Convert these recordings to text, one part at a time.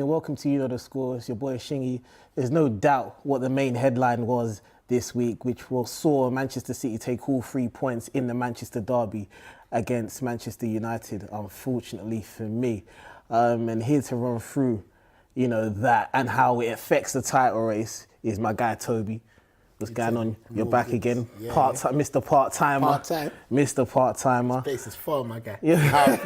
welcome to You Know The Score. It's your boy Shingy. There's no doubt what the main headline was this week, which saw Manchester City take all 3 points in the Manchester derby against Manchester United, unfortunately for me. And here to run through, that and how it affects the title race is my guy Toby. What's going on? You're back again. Yeah, Mr. Part-Timer. Part-time. Mr. Part-Timer. This place is full, my guy. Yeah.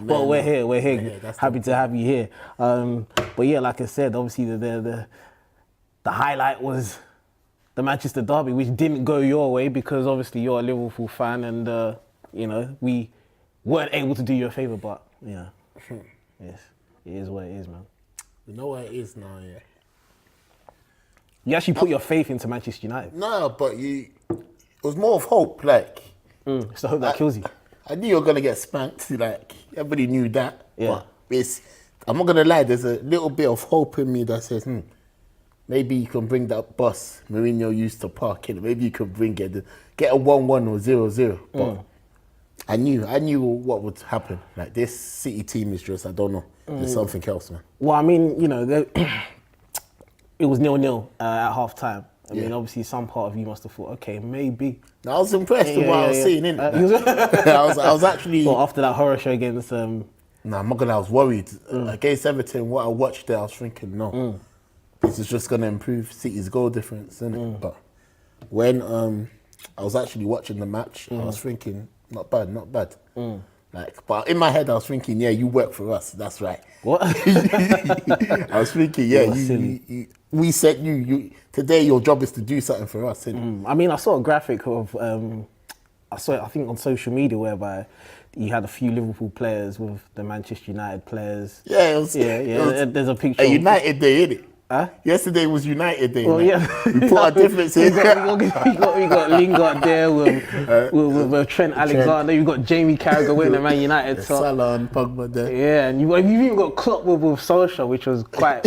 No. Well, we're here. Happy to have you here. But yeah, like I said, obviously the highlight was the Manchester derby, which didn't go your way because obviously you're a Liverpool fan and, we weren't able to do you a favour, but, yes, it is what it is, man. You know what it is now, yeah. You actually put your faith into Manchester United. No, but it was more of hope, like. It's the hope that kills you. I knew you were going to get spanked, like, everybody knew that. Yeah. But I'm not going to lie, there's a little bit of hope in me that says, maybe you can bring that bus Mourinho used to park in. Maybe you can bring it, get a 1-1 or 0-0. But I knew what would happen. Like, this City team is just, I don't know, there's something else, man. Well, I mean, it was 0-0 at half time. I mean, obviously, some part of you must have thought, okay, maybe. I was impressed with what I was seeing, innit? I was actually... Well, after that horror show against... I'm not gonna. I was worried. Against Everton, what I watched there, I was thinking, no, this is just gonna improve City's goal difference, innit? But when I was actually watching the match, I was thinking, not bad. But in my head, I was thinking, yeah, you work for us. That's right. What? I was thinking, yeah, we said you today. Your job is to do something for us. I mean, I saw a graphic of I think on social media whereby you had a few Liverpool players with the Manchester United players. Yeah, there's a picture. A United Day, innit? Huh? Yesterday was United Day. Well, man. We put our difference in. we got Lingard there with Trent Alexander. You've got Jamie Carragher wearing the Man United top. Salah and Pogba there. Yeah, and you've even got Klopp with Solskjaer, which was quite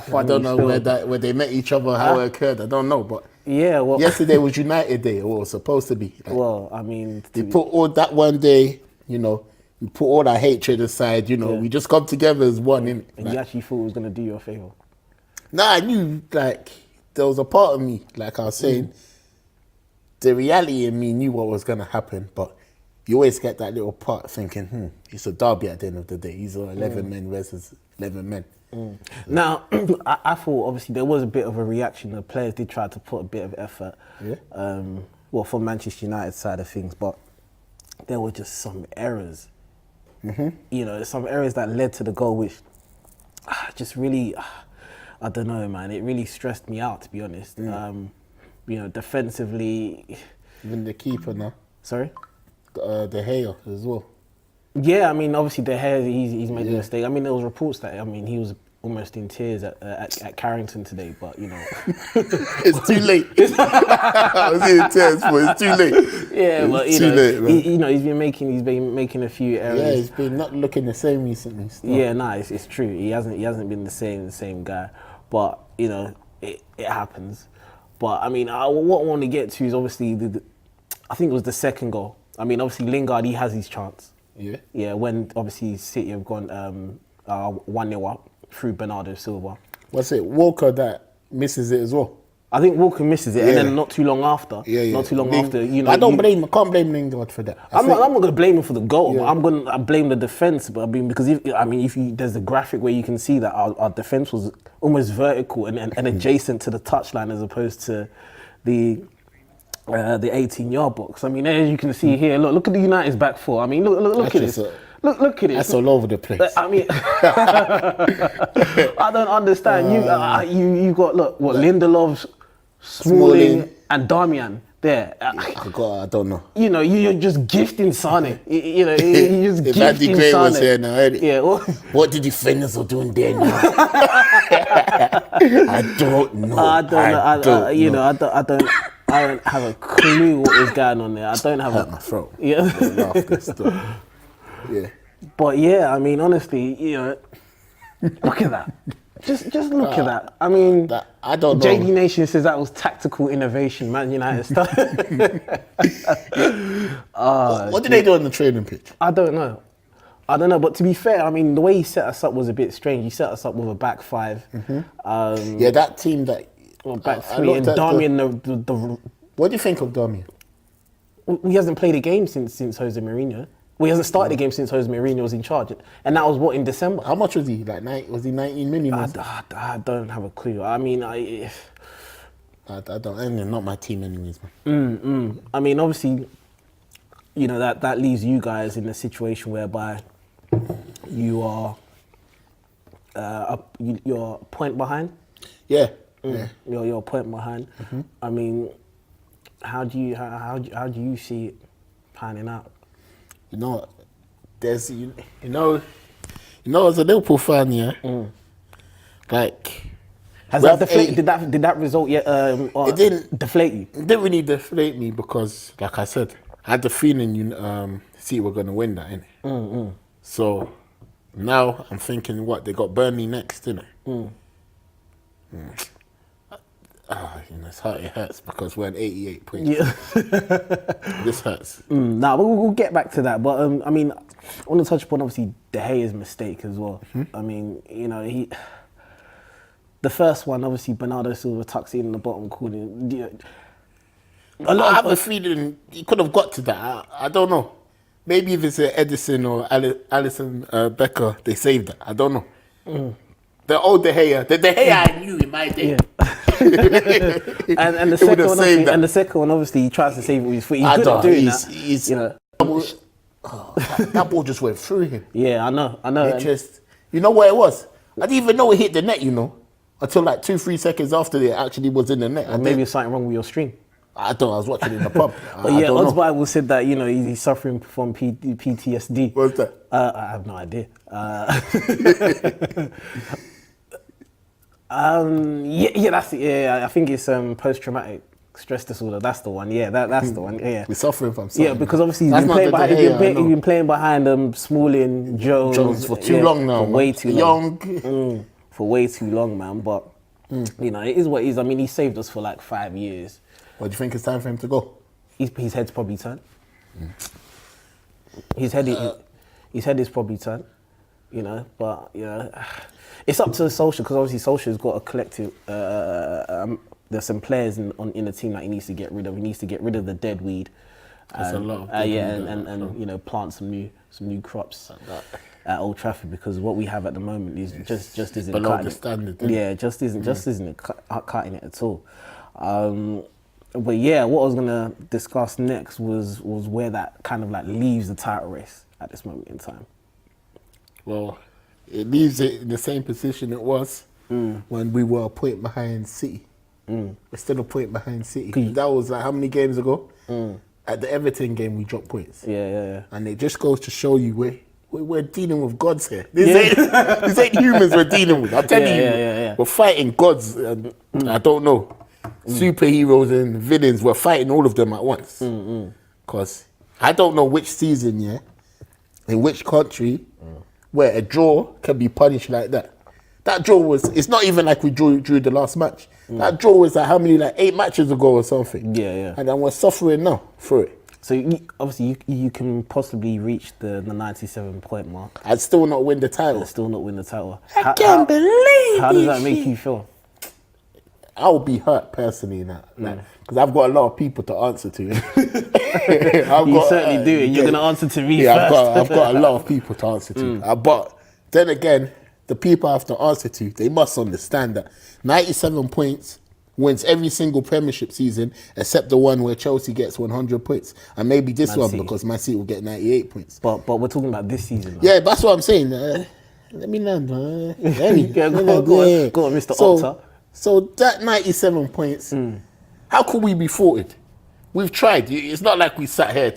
funny. I don't know where they met each other, how it occurred. I don't know, but yeah. Well, yesterday was United Day, or it was supposed to be. Like, well, I mean, they put all that one day, we put all that hatred aside. We just come together as one. And you actually thought it was gonna do you a favour. Nah, I knew, like, there was a part of me, like I was saying, the reality in me knew what was going to happen, but you always get that little part thinking, it's a derby at the end of the day. These are 11 men versus 11 men. Now, I thought, obviously, there was a bit of a reaction. The players did try to put a bit of effort, from Manchester United side of things, but there were just some errors. Some errors that led to the goal, which just really... I don't know, man. It really stressed me out, to be honest. Defensively... Even the keeper now. Sorry? De Gea as well. Yeah, I mean, obviously De Gea, he's made a mistake. I mean, there was reports that, he was almost in tears at Carrington today, but, It's too late. I was in tears, but it's too late. Yeah, but, too late, man. he's been making a few errors. Yeah, he's been not looking the same recently. Still. Yeah, it's true. He hasn't been the same guy. But, it happens. But, I mean, what I want to get to is obviously, I think it was the second goal. I mean, obviously, Lingard, he has his chance. Yeah? Yeah, when, obviously, City have gone 1-0 up through Bernardo Silva. What's it? Walker that misses it as well. I think Walker misses it, and then not too long after. Not too long after, I can't blame Lingard for that. I'm not going to blame him for the goal. But I'm going to blame the defence. But because there's a graphic where you can see that our defence was almost vertical and adjacent to the touchline as opposed to the 18-yard box. I mean, as you can see here, look at the United's back four. I mean, look at this. Look at it. That's all over the place. I mean, I don't understand. You got Lindelof, Smalling, and Darmian there. I don't know. You're just gifting Sane. You're just if gifting Andy Gray Sane. was here now, what did the defenders are doing there now? I don't know. I don't have a clue what was going on there. I don't have hurt my throat. Yeah. Yeah. But yeah, I mean, honestly, look at that. Just look at that. I mean, I don't know. JD Nation says that was tactical innovation, Man United stuff. What did they do on the training pitch? I don't know. I don't know, but to be fair, I mean, the way he set us up was a bit strange. He set us up with a back five, Yeah, that team that... or back I three, looked and at Darmian, What do you think of Darmian? he hasn't played a game since Jose Mourinho. Well, he hasn't started a game since Jose Mourinho was in charge. And that was, what, in December? How much was he? Like, was he 19 million? I don't have a clue. I mean, I don't. And not my team anyways, man. I mean, obviously, you know, that leaves you guys in a situation whereby you are you're a point behind. Yeah. Yeah. You're a point behind. I mean, how do you see it panning out? You know, there's you know, as a Liverpool fan, yeah. Like, Has that deflated? Did that result yet? It didn't deflate you. It didn't really deflate me because, like I said, I had the feeling City were gonna win that, innit? So now I'm thinking, what, they got Burnley next, innit? You know, it hurts because we're at 88 points. Yeah. This hurts. Nah, we'll get back to that. But I mean, I want to touch upon obviously De Gea's mistake as well. I mean, you know, the first one, obviously Bernardo Silva tucks it in the bottom corner. You know, I have a feeling he could have got to that. I don't know. Maybe if it's Edison or Alison Becker, they saved that. I don't know. The old De Gea, the De Gea I knew in my day. Yeah. and the second one, obviously, he tries to save it with his foot. He's good at doing that. You know. That ball just went through him. Yeah, I know. It just, you know what it was? I didn't even know it hit the net, you know, until like 2-3 seconds after it actually was in the net. Maybe there's something wrong with your stream. I thought I was watching in the pub. But yeah, Odds Bible said that, you know, he's suffering from PTSD. What's that? I have no idea. Yeah, that's it. Yeah, I think it's post-traumatic stress disorder. That's the one. Yeah, that's the one. Yeah, we're suffering from something. Yeah, because obviously he's been playing behind Smalling, Jones for too long now. For way too long. For way too long, man. But you know, it is what it is. I mean, he saved us for like 5 years. What do you think it's time for him to go? His head's probably turned. His head is probably turned. You know, but you know. It's up to Solskjaer because obviously Solskjaer's got a collective. There's some players in the team that he needs to get rid of. He needs to get rid of the dead weed. That's a lot. And you know, plant some new crops at Old Trafford, because what we have at the moment is just isn't below cutting the it. standard. Yeah, just isn't cutting it at all. But yeah, what I was gonna discuss next was where that kind of like leaves the title race at this moment in time. Well, it leaves it in the same position it was when we were a point behind City. We're still a point behind City. That was like how many games ago? At the Everton game, we dropped points. Yeah. And it just goes to show you we're dealing with gods here. These ain't humans we're dealing with. I'm telling you, we're fighting gods. I don't know. Superheroes and villains, we're fighting all of them at once. Because I don't know which season, in which country, where a draw can be punished like that. That draw it's not even like we drew the last match. That draw was like how many, like 8 matches ago or something. Yeah. And then we're suffering now for it. So obviously you can possibly reach the 97 point mark. I'd still not win the title. I can't believe How does that make you feel? I would be hurt personally in that. Because I've got a lot of people to answer to. You certainly do. You're going to answer to me first. I've got a lot of people to answer to. But then again, the people I have to answer to, they must understand that 97 points wins every single Premiership season except the one where Chelsea gets 100 points. And maybe this one because Man City will get 98 points. But we're talking about this season. Man. Yeah, that's what I'm saying. Let me land, man. Go on, Mr. Opta. So that 97 points, how could we be thwarted? We've tried. It's not like we sat here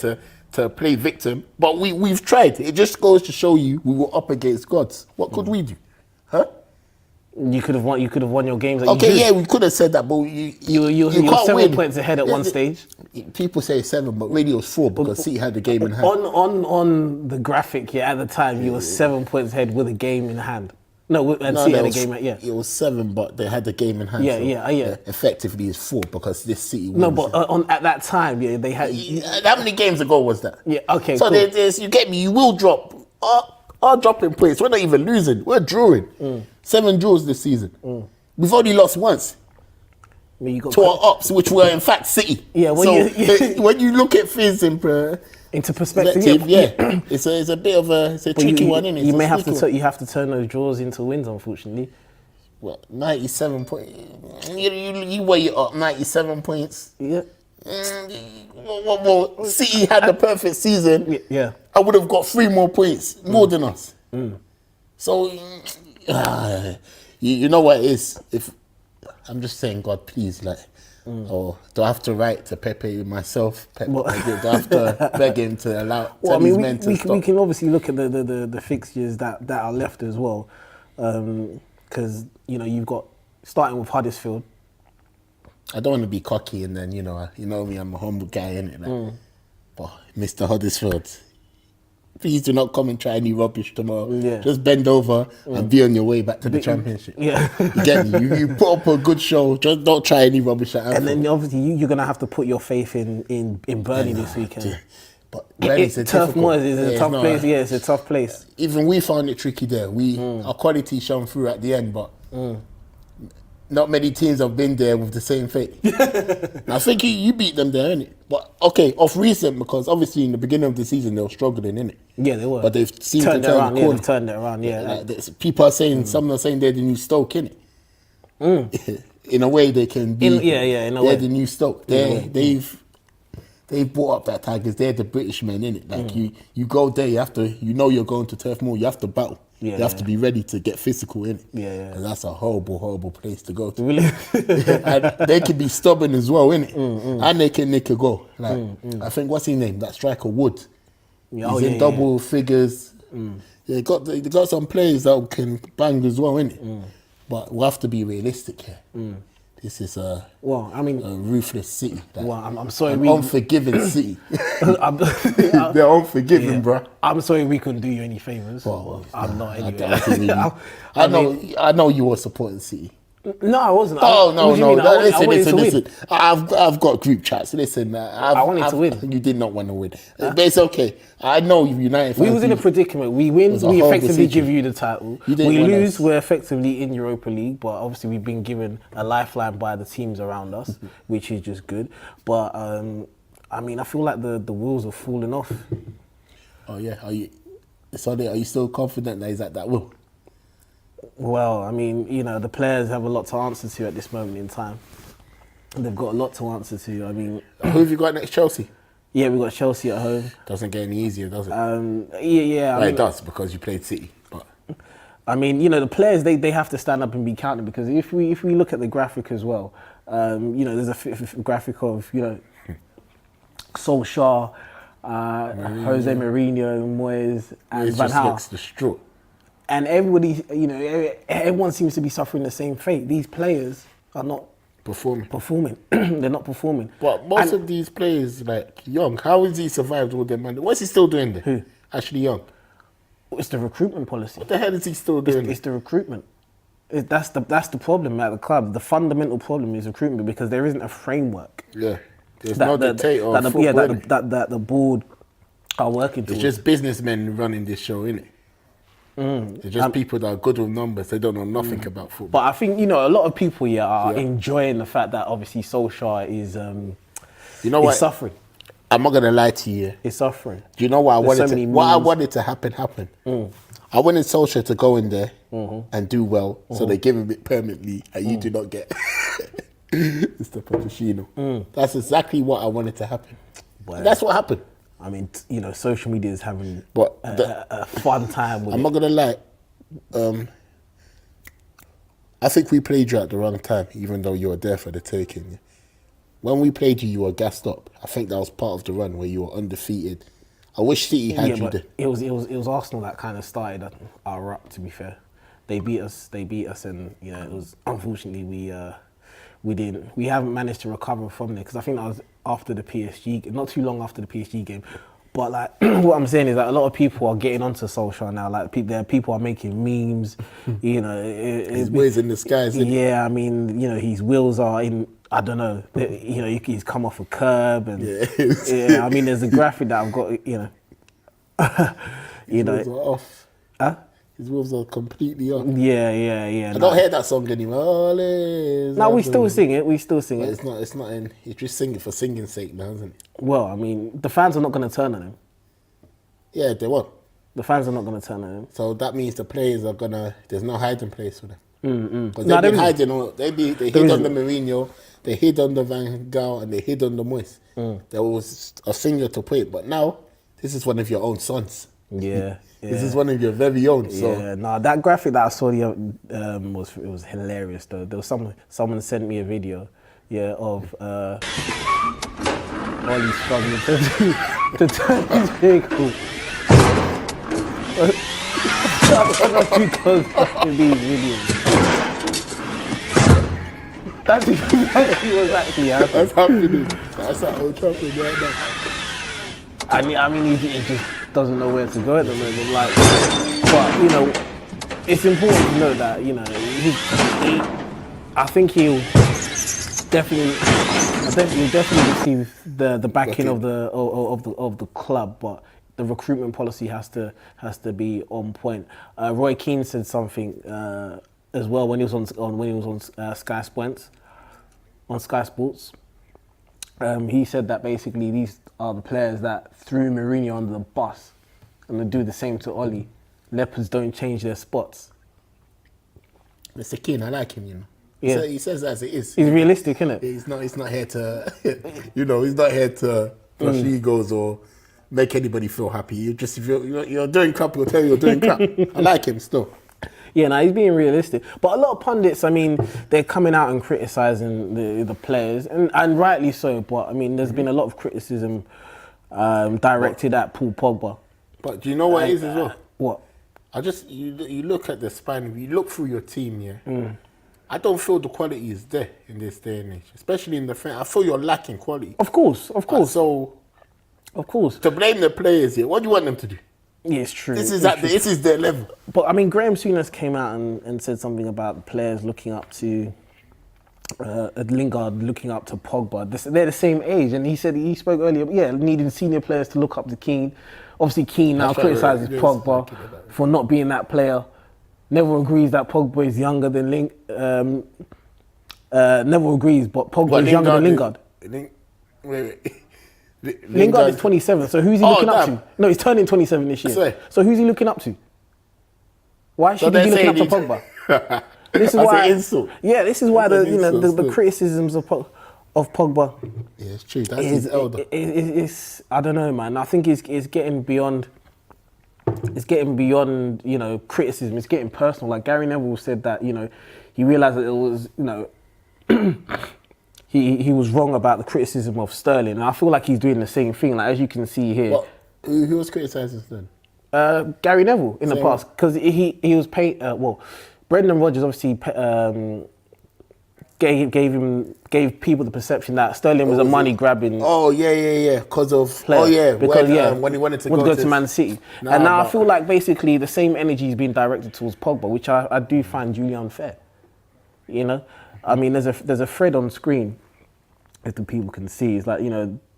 to play victim, but we've tried. It just goes to show you we were up against gods. What could we do? Huh? You could have won your games. We could have said that, but you were 7 win. points ahead at one stage. People say 7, but really it was 4 because City had the game in hand. On the graphic, at the time, you were 7 points ahead with a game in hand. City had a game. It was 7, but they had the game in hand. Effectively, it's 4 because this City wins. No, but at that time, they had. How many games ago was that? Yeah, okay. So cool. you get me. You will drop. are dropping points. We're not even losing. We're drawing. 7 draws this season. We've only lost once I mean, you got to our ops, which were in fact City. Yeah, when when you look at things in into perspective. perspective, yeah, it's a bit of a tricky one, isn't it? You may have to you have to turn those draws into wins, unfortunately. Well, 97 points. You weigh it up, 97 points. Yeah. Well, City had the perfect season. Yeah. I would have got 3 more points, more than us. So, you know what it is? If I'm just saying, God, please, like, or do I have to write to Pepe myself? Do I have to beg him to allow Well, I tell mean, his men to stop? we can obviously look at the fixtures that are left as well, because you know you've got starting with Huddersfield. I don't want to be cocky, and then you know me, I'm a humble guy, innit? Like, but Mr. Huddersfield, please do not come and try any rubbish tomorrow. Yeah. Just bend over and be on your way back to the Championship. Yeah. You get me? You put up a good show. Just don't try any rubbish at Anfield. And then obviously you're gonna have to put your faith in Burnley this weekend. Yeah. But Burnley's a Turf difficult- Moors is a yeah, tough it's place. not- Yeah, it's a tough place. Even we found it tricky there. Our quality shone through at the end, but not many teams have been there with the same fate. I think you beat them there, innit? But okay, off recent, because obviously in the beginning of the season they were struggling, innit? Yeah, they were. But they've seemed turned to it turn around. the Yeah, corner. they've turned it around. Yeah. Like, people are saying, some are saying they're the new Stoke, innit? In a way, they can be. In a way. They're the new Stoke. They've brought up that Tigers. They're the British men, innit? Like you go there, you have to. You know you're going to Turf Moor. You have to battle. Yeah, you have to be ready to get physical, innit? Yeah. And that's a horrible, horrible place to go to. Really? And they can be stubborn as well, innit? And they can nick a goal. Like I think what's his name? That striker Wood. Yeah, He's in double figures. They got some players that can bang as well, innit? But we have to be realistic here. This is a Well, I mean, ruthless city. Like, well, I'm sorry. an unforgiving city. I'm, They're unforgiving, bro. I'm sorry we couldn't do you any favors. Well, I'm not I anyway. I know you were supporting City. No, I wasn't. Oh What do you mean? I wanted to win. Listen. I've got group chats. Listen, I wanted to win. You did not want to win, but it's okay. I know United. We fans, was in a predicament. We win, was a we horrible effectively give situation. you the title. You didn't We want lose, us. we're effectively in Europa League, but obviously we've been given a lifeline by the teams around us, which is just good. But I mean, I feel like the wheels are falling off. Oh yeah, are you still confident that he's at that will? Well, I mean, you know, the players have a lot to answer to at this moment in time. They've got a lot to answer to. I mean, Who have you got next? Chelsea. yeah, we've got Chelsea at home. Doesn't get any easier, does it? Yeah. Well, it does because you played City. But I mean, you know, the players they have to stand up and be counted, because if we look at the graphic as well, you know, there's a graphic of, you know, Solskjaer, Jose Mourinho, Moyes, and it Van just Gaal, looks distraught. and everybody, you know, everyone seems to be suffering the same fate. These players are not Performing. They're not performing. But most of these players, like Young, how has he survived all them money? What's he still doing there? Who? Ashley Young. It's the recruitment policy. What the hell is he still doing? It's the recruitment. That's the problem at the club. The fundamental problem is recruitment, because there isn't a framework Yeah. There's no dictator of that football, innit? that the board are working It's towards. just businessmen running this show, innit? They're just people that are good with numbers. They don't know nothing about football. But I think, you know, a lot of people here are enjoying the fact that obviously Solskjaer is You know what? suffering. I'm not gonna lie to you. He's suffering. Do you know what There's so many I memes. wanted to happen? I wanted Solskjaer to go in there and do well, so they give him it permanently, and you do not get Mr. Pochettino. That's exactly what I wanted to happen. And that's what happened. I mean, you know, social media is having But a fun time with I'm it. not gonna lie. I think we played you at the wrong time, even though you were there for the taking. Yeah. When we played you, you were gassed up. I think that was part of the run where you were undefeated. I wish City had you but there. it was Arsenal that kind of started our rut. To be fair, they beat us, and you know, it was unfortunately we haven't managed to recover from there, because I think that was after the PSG, not too long after the PSG game. But like, what I'm saying is that a lot of people are getting onto Solskjaer now. Like, people are making memes. You know, His ways in the skies. Isn't it? yeah. I mean, you know, his wheels are in. I don't know. You know, he's come off a curb, and Yeah. yeah. I mean, there's a graphic that I've got. You know, you know. Wheels are off. His wolves are completely on. Yeah. I don't hear that song anymore. No, we still sing it. We still sing But it. it's not in. You just sing it for singing's sake now, isn't it? Well, I mean, the fans are not going to turn on him. Yeah, they won't. The fans are not going to turn on him. So that means the players are gonna. There's no hiding place for them. Because No, they've there been isn't. hiding. They hid under Mourinho. They hid under Van Gaal, and they hid under Moyes. There was a singer to play, but now this is one of your own sons. Yeah. This is one of your very own. So Yeah, no, that graphic that I saw was hilarious though. There was someone sent me a video, of Ollie struggling to turn his vehicle. Because of these videos. That's exactly what's actually happening. that's happening. That's at Old Trafford right now. I mean, he just doesn't know where to go at the moment. Like, but you know, it's important to know that I think he'll definitely receive the backing of the club, but the recruitment policy has to be on point. Roy Keane said something as well when he was on Sky Sports. He said that basically these are the players that threw Mourinho under the bus, and they do the same to Oli. Leopards don't change their spots. Mr. Keane, I like him. You know. Yeah. He says as it is. He's realistic, isn't it? He's not here to, he's not here to flush egos or make anybody feel happy. If you're doing crap, he'll tell you you're doing crap. I like him still. Yeah, no, he's being realistic. But a lot of pundits, I mean, they're coming out and criticising the players, and rightly so. But I mean, there's been a lot of criticism directed at Paul Pogba. But do you know what it is as well? What? You look at the span, you look through your team, I don't feel the quality is there in this day and age, especially in the front. I feel you're lacking quality. Of course. So, of course. to blame the players here, what do you want them to do? Yeah, it's true. This is their level. But I mean, Graham Souness came out and said something about the players looking up to Lingard, looking up to Pogba. They're the same age, and he spoke earlier. Needing senior players to look up to Keane. Obviously, Keane now criticises Pogba for not being that player. Neville agrees that Pogba is younger than Neville agrees, but Pogba is younger than Lingard. Lingard is 27, so who's he looking up to? No, he's turning 27 this year. So who's he looking up to? Why should he be looking up to Pogba? This is why. Insult. Yeah, this is why the criticisms of Pogba. Yeah, it's true. That's his elder. It's I don't know, man. I think it's getting beyond. It's getting beyond, criticism. It's getting personal. Like Gary Neville said that, he realised that it was, he was wrong about the criticism of Sterling, and I feel like he's doing the same thing. Like as you can see here, who was criticising Sterling? Gary Neville in the past, because he was paid. Brendan Rodgers obviously gave people the perception that Sterling was a money grabbing. Oh yeah, because of player. When he wanted to go to Man City, and now I feel like basically the same energy is being directed towards Pogba, which I do find duly unfair. I mean, there's a thread on screen, if the people can see. It's like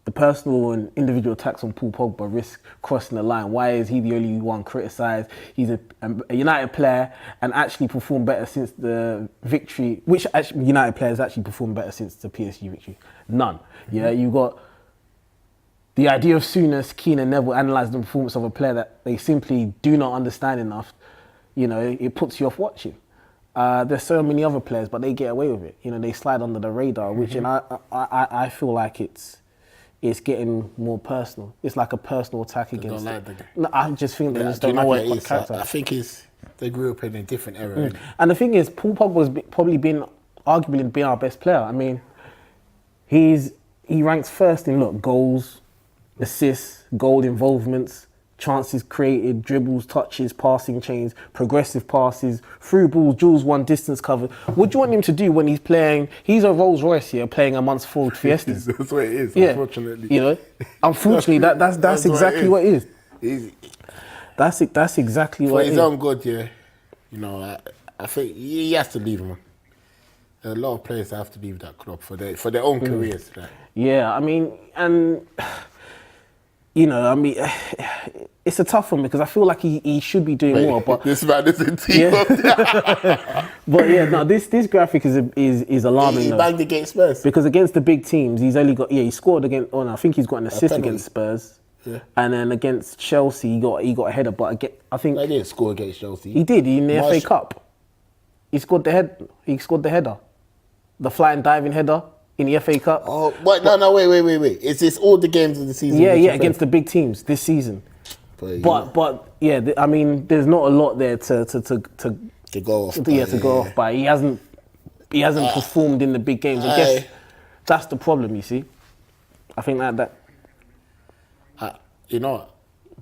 the personal and individual attacks on Paul Pogba risk crossing the line. Why is he the only one criticised? He's a United player and actually performed better since the victory. Which United players actually performed better since the PSG victory? None. Yeah, you got the idea of Souness, Keane and Neville analysing the performance of a player that they simply do not understand enough. It puts you off watching. There's so many other players, but they get away with it. They slide under the radar, which and I feel like it's getting more personal. It's like a personal attack against. No, I just think they just don't know what it is. I think they grew up in a different era. Really. And the thing is, Paul Pogba's probably arguably been our best player. I mean, he ranks first in goals, assists, goal involvements, chances created, dribbles, touches, passing chains, progressive passes, through balls, duels won, distance covered. What do you want him to do when he's playing? He's a Rolls Royce here, playing amongst Ford Fiestas. That's what it is. Yeah. Unfortunately, unfortunately, that's exactly what it is. That's exactly what it is. For his own good, yeah. I think he has to leave, man. A lot of players have to leave that club for their own careers. Right? Yeah, I mean, and you know, I mean, it's a tough one because I feel like he should be doing more. But this man is a team. but yeah, no, this graphic is alarming. He though. banged against Spurs. Because against the big teams, he's only got he scored against. Oh no, I think he's got an assist penalty. against Spurs. Yeah. And then against Chelsea, he got a header. But I think I didn't score against Chelsea. he did in the FA Martial. Cup. He scored the header, the flying diving header in the FA Cup. Oh, what? No, wait. Is this all the games of the season? Yeah, that you against the big teams this season. But But yeah, I mean, there's not a lot there to go off. to go off by. He hasn't performed in the big games. I guess that's the problem. You see, I think that you know,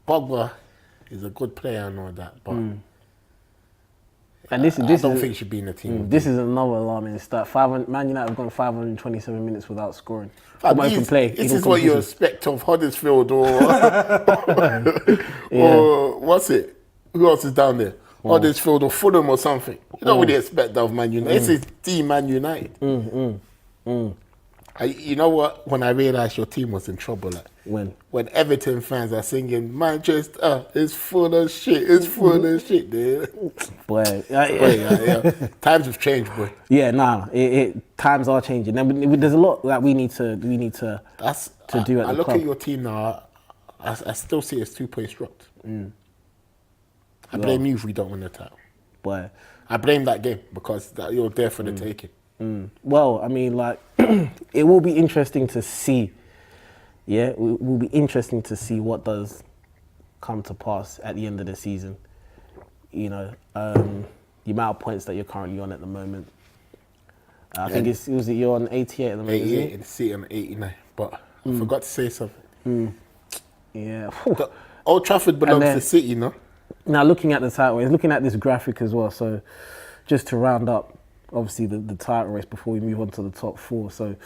Pogba is a good player and all that, but and this I is don't think he should be in the team. this is another alarming stat. Man United have gone 527 minutes without scoring. Fam, Pogba can play. This in is what you competition. expect of Huddersfield or what's it? Who else is down there? Huddersfield or Fulham or something. You don't really expect that of Man United. This is the Man United. You know what? When I realised your team was in trouble, like when Everton fans are singing Manchester is full of shit, it's full of shit, dude. Boy, Times have changed, boy. yeah, nah. Times are changing. And there's a lot that we need to do at I the look club. at your team now. I still see it as 2 points dropped. I blame you if we don't win the title. Boy. I blame that game because you're there for the taking. Well, I mean, like, it will be interesting to see. Yeah, it will be interesting to see what does come to pass at the end of the season. You know, the amount of points that you're currently on at the moment. I think you're on 88 at the moment. 88 and City on 89. But I forgot to say something. Yeah. Old Trafford belongs to City, no? Now, looking at the title race, looking at this graphic as well. So, just to round up, obviously the title race before we move on to the top four. So,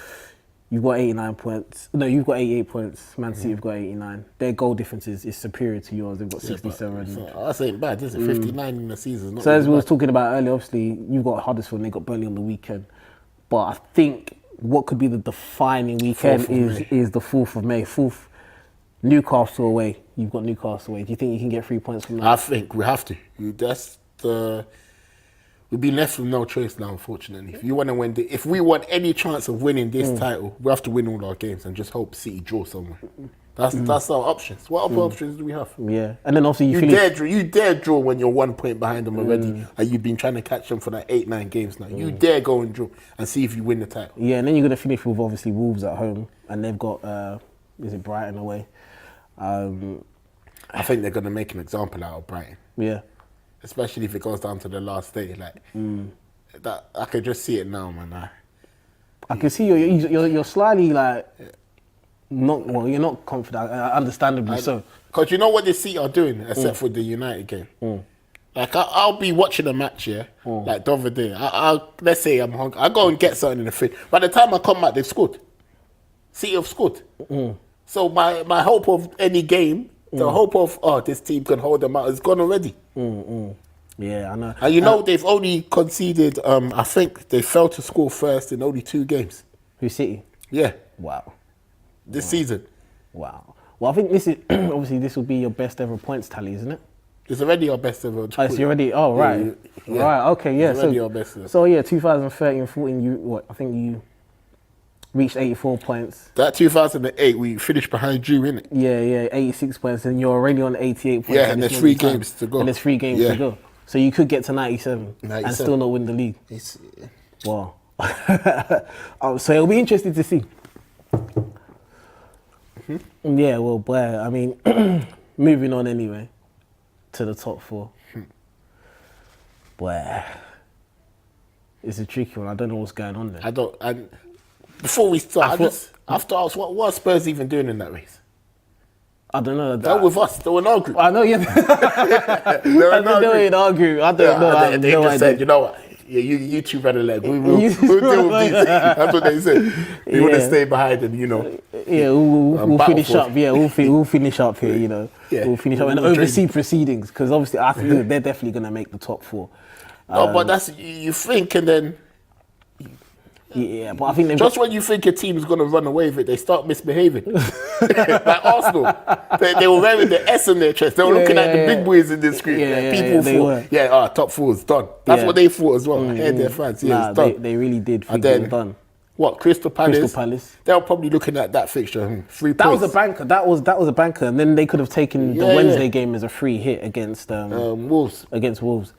you've got 89 points. No, you've got 88 points. Man City have got 89. Their goal difference is superior to yours. They've got 67. That's ain't bad. This is 59 in the season. Not So as really we was bad. talking about earlier, obviously you've got Huddersfield and they got Burnley on the weekend. But I think what could be the defining weekend 4th of is the 4th of May. 4th, Newcastle away. You've got Newcastle away. Do you think you can get 3 points from that? I think we have to. We'll be left with no choice now, unfortunately. If you want to win, if we want any chance of winning this title, we have to win all our games and just hope City draw somewhere. That's our options. What other options do we have? Yeah, and then obviously You dare draw when you're 1 point behind them already, and you've been trying to catch them for like 8-9 games now. You dare go and draw and see if you win the title. Yeah, and then you're going to finish with obviously Wolves at home, and they've got is it Brighton away? I think they're going to make an example out of Brighton. Yeah. Especially if it goes down to the last day, that I can just see it now, man. I can see you're slightly like not well. You're not confident, understandably so. Because you know what the City are doing, except for the United game. Like I'll be watching a match, like the other day. Let's say I'm hungry. I go and get something in the fridge. By the time I come back, they've scored. City have scored. So my hope of any game, the hope of this team can hold them out, is gone already. Yeah, I know. And you know they've only conceded. I think they failed to score first in only 2 games. Who City? Yeah, Wow. this season. Wow. Well, I think this is obviously this will be your best ever points tally, isn't it? It's already our best ever. Oh, so you're already. Oh, right. Yeah. Right. Okay. Yeah. It's already our best ever. So yeah, 2013-14. I think you reached 84 points. That 2008, we finished behind you, innit? Yeah, 86 points, and you're already on 88 points. Yeah, at and this there's moment 3 in time. games to go. And there's 3 games Yeah. to go. So you could get to 97 and 97. still not win the league. It's, Wow. So it'll be interesting to see. Yeah, well, boy, I mean, moving on anyway to the top 4. Boy, it's a tricky one. I don't know what's going on there. I don't. And before we start, I thought- after us, what are Spurs even doing in that race? I don't know. They're with us. They were in our group. I know, yeah. They're I in our don't know group. in our group. I don't know. I have They no just idea. said, you know what? Yeah, you two better leg. We'll You deal with two these. That's what they said. We want to Yeah. stay behind and, you know. Yeah, we'll battle finish for up. Yeah, we'll finish up here. You know, Yeah. we'll finish up and We'll oversee proceedings because obviously I think they're definitely going to make the top 4. No, but that's, you think, and then Yeah, but I think they've Just when you think your team's going to run away with it, they start misbehaving. Like Arsenal. They were wearing the S on their chest. They were looking at the big boys in the screen. People they were. thought, top four is done. That's what they thought as well. I heard their fans. Nah, it's done. they really did think And it then, was done. what, Crystal Palace? Crystal Palace. They were probably looking at that fixture. 3 That points. was a banker. That was a banker, and then they could have taken the Yeah, Wednesday yeah. game as a free hit against Wolves. against Wolves.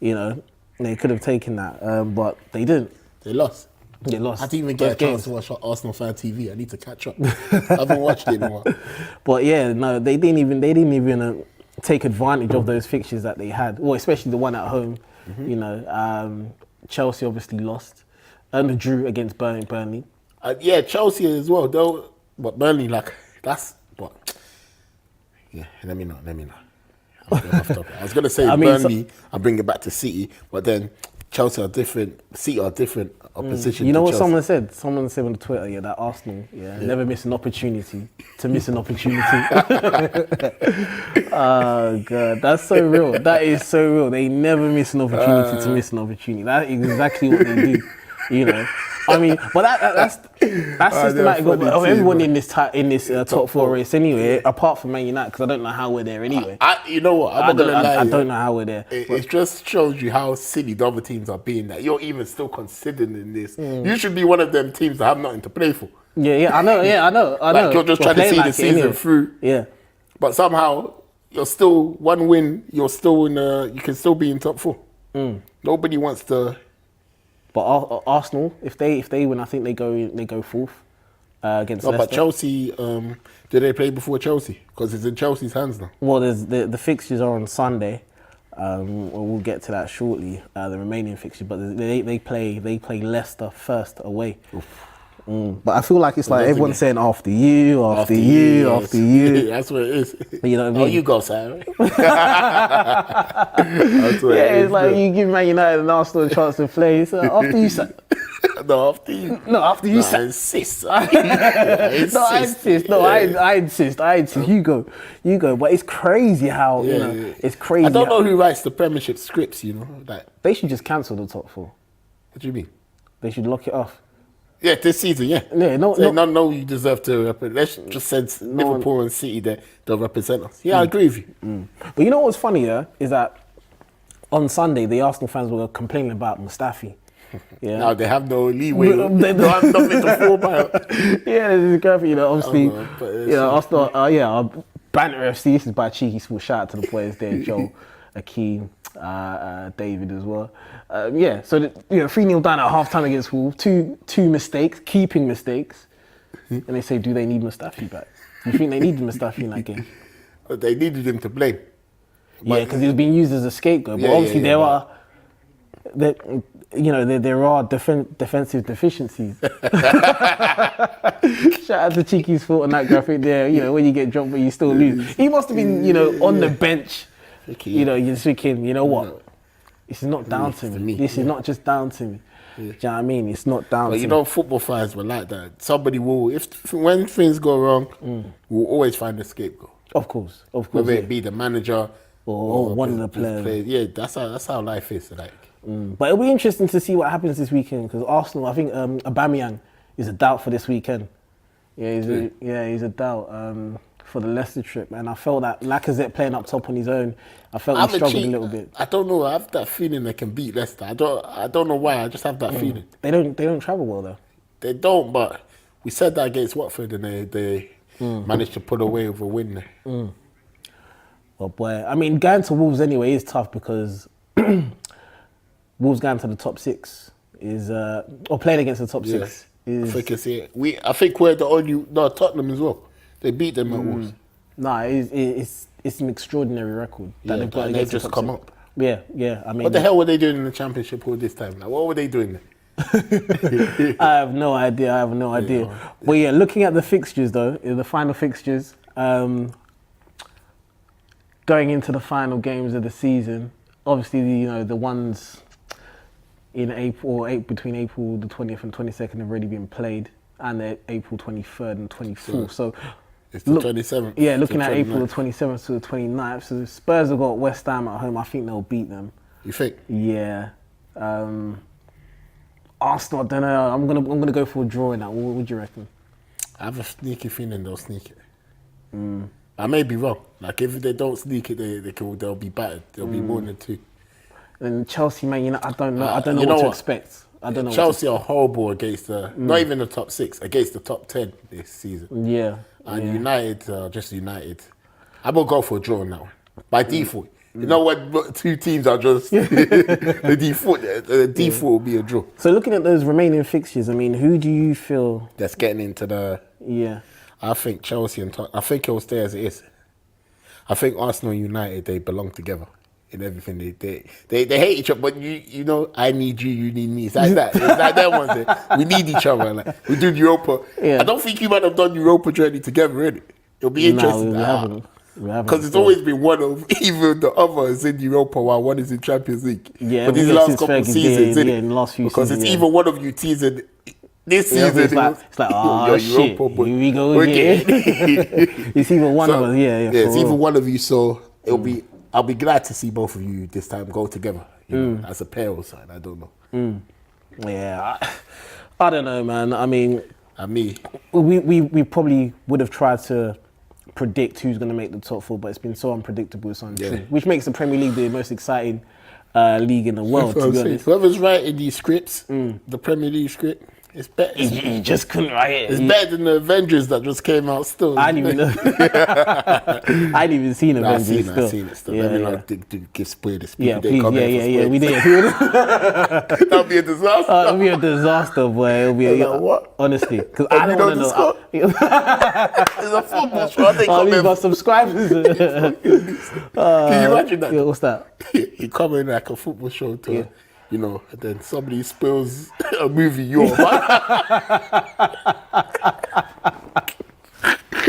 You know, they could have taken that, but they didn't. They lost. They lost. I didn't even get a both chance games. to watch Arsenal Fan TV. I need to catch up. I haven't watched it in a while. But yeah, no, they didn't even take advantage of those fixtures that they had. Well, especially the one at home. You know, Chelsea obviously lost, and drew against Burnley. Yeah, Chelsea as well. Though, but Burnley, like that's what. Yeah, let me know. I'm going off topic. I was gonna say I mean, Burnley. I'll bring it back to City, but then Chelsea are different. City are different opposition. You know to what Chelsea. someone said? Someone said on Twitter, that Arsenal, never miss an opportunity to miss an opportunity. Oh God, that's so real. That is so real. They never miss an opportunity to miss an opportunity. That is exactly what they do. You know, I mean, but that's systematic funny of too, everyone man. in this top four race anyway. Apart from Man United, because I don't know how we're there anyway. You know what? I'm not gonna lie. I don't know how we're there. It just shows you how silly the other teams are being. That you're even still considering this. You should be one of them teams that have nothing to play for. Yeah, I know. I know. Like you're just We're trying to playing see like the it season anyway. through. Yeah. But somehow you're still one win. You're still in. You can still be in top four. Nobody wants to. But Arsenal, if they win, I think they go fourth against No, Leicester. but Chelsea. Do they play before Chelsea? Because it's in Chelsea's hands now. Well, there's the fixtures are on Sunday. We'll get to that shortly. The remaining fixtures, but they play Leicester first away. But I feel like it's like everyone's saying after you. Yes. After you. That's what it is. You know what I mean? Oh, you go, Sam. That's what Yeah, it is. it's like you give Man United and Arsenal a chance to play. So after you, sir. No, after you. No, after you, I sir. insist. No, I insist. No, I insist. You go. But it's crazy how you know. It's crazy. I don't how- know who writes the Premiership scripts. You know, like They should just cancel the top four. what do you mean? They should lock it off. Yeah, this season, yeah. Yeah, Say, no, you deserve to represent. Let's just send Liverpool and City there. They'll represent us. Yeah, I agree with you. But you know what's funny, is that on Sunday the Arsenal fans were complaining about Mustafi. Yeah. Now they have no leeway. They- They don't have nothing to fall by. Yeah, this is great. You know, obviously, Oh, no, but it's- you know, Arsenal. Our Banter FC. This is by cheeky small shout out to the players there, Joe, Akeem, David as well. Yeah, so 3-0 down at half time against Wolves. Two mistakes, keeping mistakes, and they say, do they need Mustafi back? Do you think they needed Mustafi in that game? They needed him to blame. Yeah, because he was being used as a scapegoat. But Yeah, obviously yeah, there are defensive deficiencies. Shout out to Cheeky's fault on that graphic there. You know, when you get dropped but you still lose. He must have been, on the bench. You're just thinking, you know what? This is not down to me. This is not just down to me. Do you know what I mean? It's not down But to you me. know, football fans were like that. Somebody will, when things go wrong, we'll always find a scapegoat. Of course. Whether Yeah. it be the manager Or one of the players. Yeah, that's how life is. Like, But it'll be interesting to see what happens this weekend because Arsenal, I think Aubameyang is a doubt for this weekend. Yeah, he's a doubt for the Leicester trip. And I felt that Lacazette playing up top on his own, I felt he struggled a little bit. I don't know. I have that feeling they can beat Leicester. I don't know why. I just have that feeling. They don't travel well though. They don't, but we said that against Watford and they managed to pull away with a win there. Well, boy, I mean, going to Wolves anyway is tough because Wolves going to the top six is, or playing against the top six I is. think it's it. I think we're the only. No, Tottenham as well. They beat them at Wolves. Nah, it's an extraordinary record that Yeah, they've got and against they've the just top come six. up. Yeah. I mean, What the hell were they doing in the Championship all this time? Like, what were they doing there? I have no idea. But yeah, looking at the fixtures though, the final fixtures, going into the final games of the season, obviously the ones in April, between April the 20th and 22nd have already been played, and the April 23rd and 24th. So It's the 27th. Yeah, to looking at 29th. April the 27th to the 29th. So the Spurs have got West Ham at home. I think they'll beat them. You think? Yeah. Arsenal, I don't know. I'm gonna go for a draw in that. What would you reckon? I have a sneaky feeling they'll sneak it. I may be wrong. Like if they don't sneak it, they'll be battered. There'll be more than 2. And Chelsea, man, you know, I don't know. I don't know you know what to what? expect. I don't know. Chelsea are horrible against not even the top 6, against the top 10 this season. Yeah. And United are just United. I'm gonna go for a draw on that one by default. You know what? 2 teams are just the default. The default will be a draw. So looking at those remaining fixtures, I mean, who do you feel? That's getting into the. Yeah. I think Chelsea and I think it'll stay as it is. I think Arsenal and United, they belong together in everything. They hate each other, but you know, I need you, you need me. It's like that. It's like that one thing. We need each other. Like we did Europa. Yeah. I don't think you might have done Europa journey together, really. It'll be interesting. No, we haven't. Because it's always been one of either the other is in Europa while one is in Champions League. Yeah, but these yeah, last since couple of Fergie, seasons, yeah, innit? in the last few because seasons, it's yeah. either one of you teasing this Yeah, season. it's like, oh you're shit, Europa, but here we go again. It's either one of us, yeah, it's for either real. one of you. So it'll be. I'll be glad to see both of you this time go together. You know, as a pair or something. I don't know. Yeah, I don't know, man. I mean, And me, we probably would have tried to predict who's going to make the top 4, but it's been so unpredictable, it's untrue. Yeah. Which makes the Premier League the most exciting league in the world, to be honest. whoever's writing these scripts, the Premier League script, it's better. You just couldn't write it. It's better than the Avengers that just came out still. I didn't even know. I didn't even seen I've Avengers seen still. it, I've seen it still. Yeah, Let me yeah. not give spoilers. Yeah, People didn't please. come Yeah, here for yeah, yeah. We spoilers. did. That'd be a disaster. It'll be a disaster, boy. It'll be Like, what? Honestly, because I you don't know want to the know. It's a football show. I think Oh, come we've in. got subscribers. Can you imagine that? Yeah, what's that? You come in like a football show to, you know, and then somebody spills a movie you're about.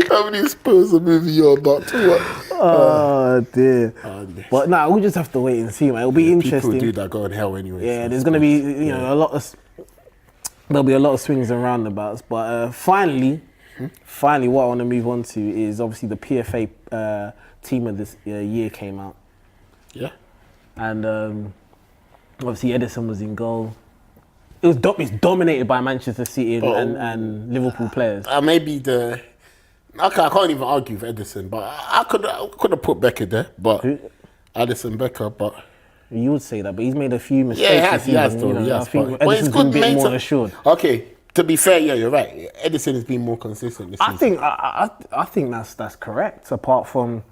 Somebody spills a movie you're about to watch. Oh dear. dear. But nah, we'll just have to wait and see, man. It'll be interesting. People do that go in hell anyway. Yeah, so there's it's gonna good. be a lot of. There'll be a lot of swings and roundabouts, but finally, what I want to move on to is obviously the PFA team of this year came out, Yeah. and obviously Edison was in goal. It's dominated by Manchester City and Liverpool players. Maybe I can't even argue with Edison, but I could have put Becker there, but Edison Becker, but You would say that, but he's made a few mistakes. yeah, this he has season, though. you know. He I has, think but Edison's been a bit more assured. Okay, to be fair, yeah, you're right. Edison has been more consistent this season. I think that's correct. Apart from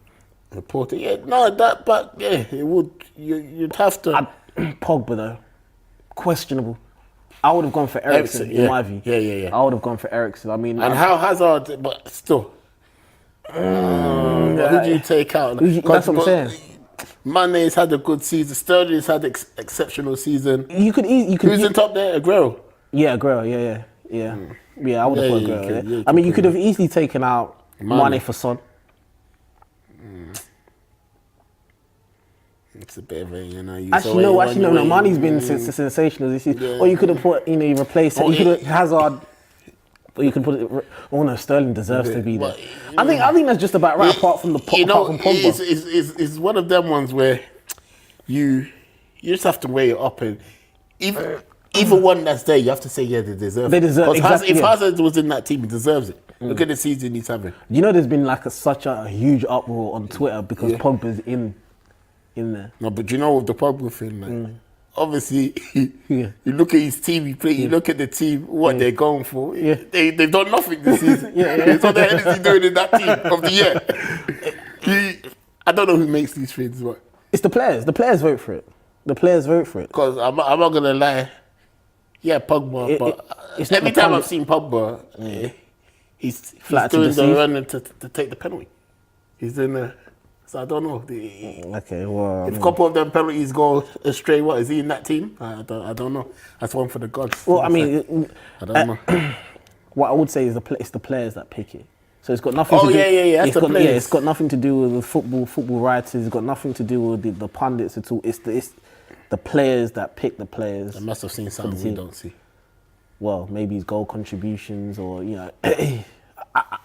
Reported, yeah, no, but yeah, it would. You'd have to. Pogba though, questionable. I would have gone for Eriksen Eriksen, in my view. Yeah. I would have gone for Eriksen. I mean, And how Hazard, but still. Who do you take out? That's what I'm saying. Mane's had a good season. Sterling's had exceptional season. You could. Who's in top there? Aguero. Yeah, Aguero. Yeah. I would have Yeah, put you Aguero. could- Yeah. you I mean, could you put could have easily taken out Mane for Son. It's a bit of a, you know. Actually, no. Mane's been sensational this season. Yeah. Or you could have put, you replaced. Oh, You could have yeah. Hazard. But you could put it. Oh no, Sterling deserves to be there. Well, I think that's just about right. Apart from apart from Pogba. It's one of them ones where you just have to weigh it up, and even one that's there, you have to say, yeah, they deserve it. They deserve- 'Cause exactly, if yeah. Hazard was in that team, he deserves it. Look at the season he's having. You know, there's been like such a huge uproar on Twitter because Pogba's in there. No, but you know with the Pogba thing, like, obviously, Yeah. you look at his team, he play. You look at the team, what they're going for. Yeah. They've done nothing this season. Yeah. So what the hell is he doing in that team of the year? I don't know who makes these things, but It's the players. The players vote for it. The players vote for it. because I'm not gonna lie, yeah, Pogba. But it's not every the time pundit. I've seen Pogba, he's Flat to doing the deceive. run to take the penalty. He's doing the. So I don't know. Okay, well, If a couple of them penalties go astray, what is he in that team? I don't know. That's one for the gods. well, I mean, I don't know. what I would say is it's the players that pick it. So it's got nothing Oh, to do. yeah, that's It's the got, players. it's got nothing to do with the football writers. It's got nothing to do with the pundits at all. It's the players that pick the players. I must have seen something we team. don't see. Well, maybe it's goal contributions or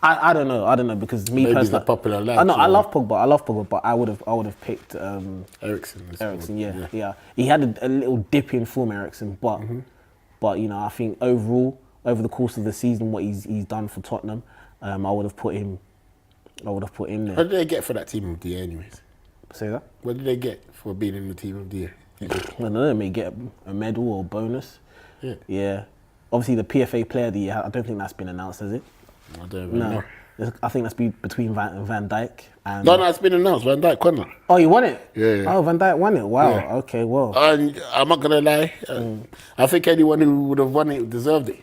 I don't know because me Maybe he's personally, a popular lad, I know I so- love Pogba, but I would have picked Eriksen. Eriksen. Yeah. He had a little dip in form, Eriksen, but But you know, I think overall, over the course of the season, what he's done for Tottenham, I would have put him. What there. did they get for that team of the year, anyways? Say that. What did they get for being in the team of the year? I don't know. They may get a medal or a bonus. Yeah. Yeah. Obviously, the PFA Player of the Year. I don't think that's been announced, has it? I don't even know. I think that's between Van Dijk and. No, it's been announced. Van Dijk won that. Oh, you won it? Yeah. Oh, Van Dijk won it. Wow. Yeah. Okay. Well. And I'm not gonna lie. I think anyone who would have won it deserved it.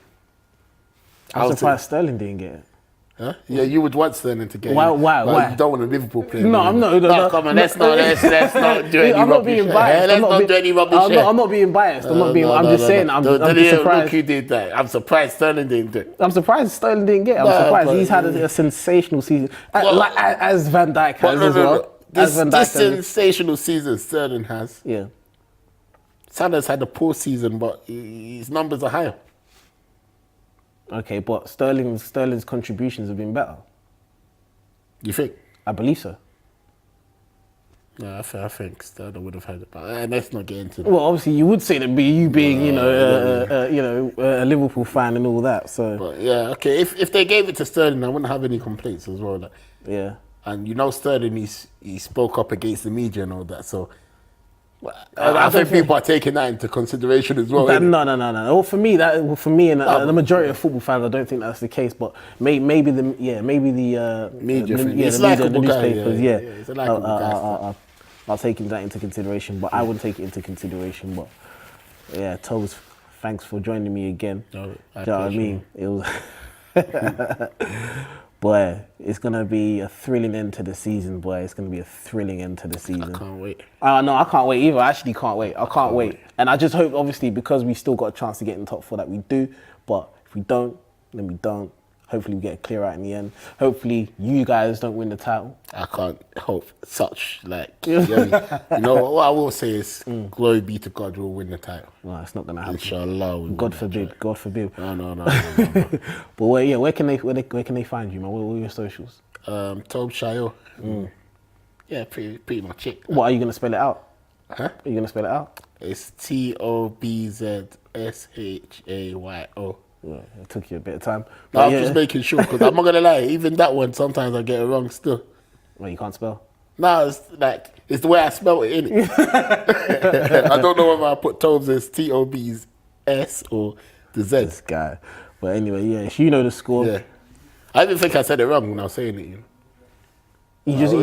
I'm surprised Sterling didn't get it. Huh? Yeah, you would want Sterling to get it. Why? You don't want a Liverpool player. No, I'm not. No, come on, let's not do any I'm not being biased. Let's not do any rubbish. I'm not being biased. I'm just saying. I'm just surprised. Look who did that. I'm surprised Sterling didn't do it. I'm surprised Sterling didn't get it. I'm surprised. He's had a sensational season. As Van Dijk has as well. This sensational season Sterling has. Yeah. Salah's had a poor season, but his numbers are higher. Okay, but Sterling's contributions have been better. You think? I believe so. No, I think Sterling would have had it, but let's not get into that. Well, obviously, you would say that, you being, a Liverpool fan and all that. So, but yeah, okay. If they gave it to Sterling, I wouldn't have any complaints as well. Yeah. And Sterling, he spoke up against the media and all that. So I think people are taking that into consideration as well. No. Well, for me, and the majority of football fans, I don't think that's the case. But maybe the media, it's the newspapers, it's a likeable guy. I'll take that into consideration, but I wouldn't take it into consideration. But yeah, Tobes, thanks for joining me again. No, Do you know what I mean? It was. Boy, it's going to be a thrilling end to the season, boy. It's going to be a thrilling end to the season. I can't wait. No, I can't wait either. I actually can't wait. I can't wait. And I just hope, obviously, because we still got a chance to get in the top four, that we do. But if we don't, then we don't. Hopefully we get clear out in the end. Hopefully you guys don't win the title. I can't hope you know what I will say is glory be to God, we'll win the title. No, it's not gonna happen. Inshallah. God forbid. God forbid. No. But where can they find you, man? What are your socials? Tob Shayo. Yeah, pretty much it. What are you gonna spell it out? Huh? Are you gonna spell it out? It's TOBZSHAYO. Yeah, it took you a bit of time. No, I'm just making sure, because I'm not going to lie, even that one, sometimes I get it wrong still. Well, you can't spell? No, it's the way I spell it, innit? I don't know whether I put Tobes as TOB's S or the Z. This guy. But anyway, yeah, you know the score. Yeah. I didn't think I said it wrong when I was saying it, you know. You just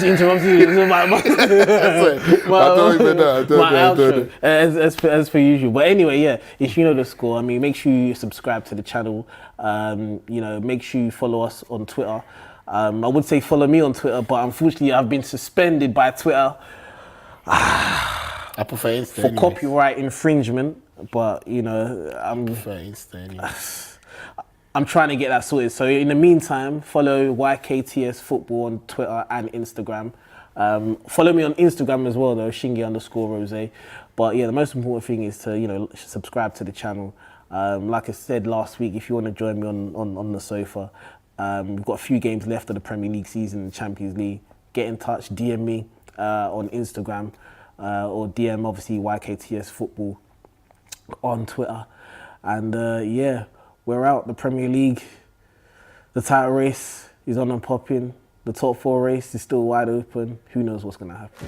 interrupted my I don't even know. As per usual. But anyway, yeah, if you know the score, I mean, make sure you subscribe to the channel. Make sure you follow us on Twitter. I would say follow me on Twitter, but unfortunately, I've been suspended by Twitter. I prefer Insta for copyright infringement. But I prefer Insta anyway. I'm trying to get that sorted. So in the meantime, follow YKTS Football on Twitter and Instagram. Follow me on Instagram as well, though, Shingy_Rose. But yeah, the most important thing is to subscribe to the channel. Like I said last week, if you want to join me on the sofa, we've got a few games left of the Premier League season and Champions League. Get in touch, DM me on Instagram, or DM obviously YKTS Football on Twitter. And yeah. We're out. The Premier League, the title race is on and popping. The top four race is still wide open. Who knows what's going to happen?